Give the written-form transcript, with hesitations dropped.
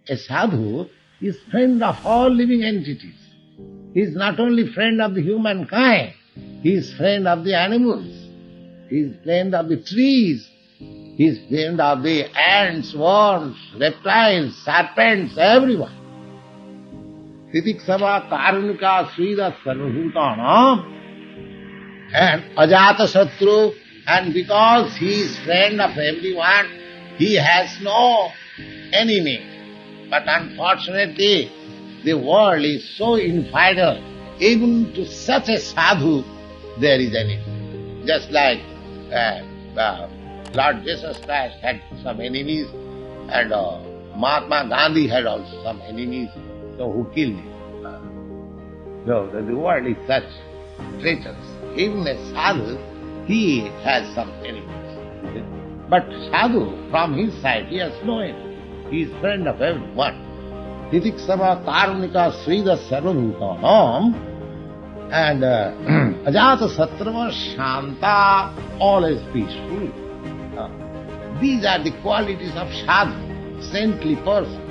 A sadhu is friend of all living entities. He is not only friend of the humankind, he is friend of the animals, he is friend of the trees, he is friend of the ants, worms, reptiles, serpents, everyone. Titiksava karunika srida sarvabhutanam, and ajata satru, and because he is friend of everyone, he has no enemy. But unfortunately, the world is so infidel, even to such a sadhu there is enemy. Just like Lord Jesus Christ had some enemies, and Mahatma Gandhi had also some enemies, so who killed him? No, the world is such traitors. Even a sadhu, he has some enemies. But sadhu, from his side, he has no enemy. He is friend of everyone. Titiksava karunika srida sarvabhutanam, and ajata satrava shanta, always peaceful. These are the qualities of sadhu, saintly person.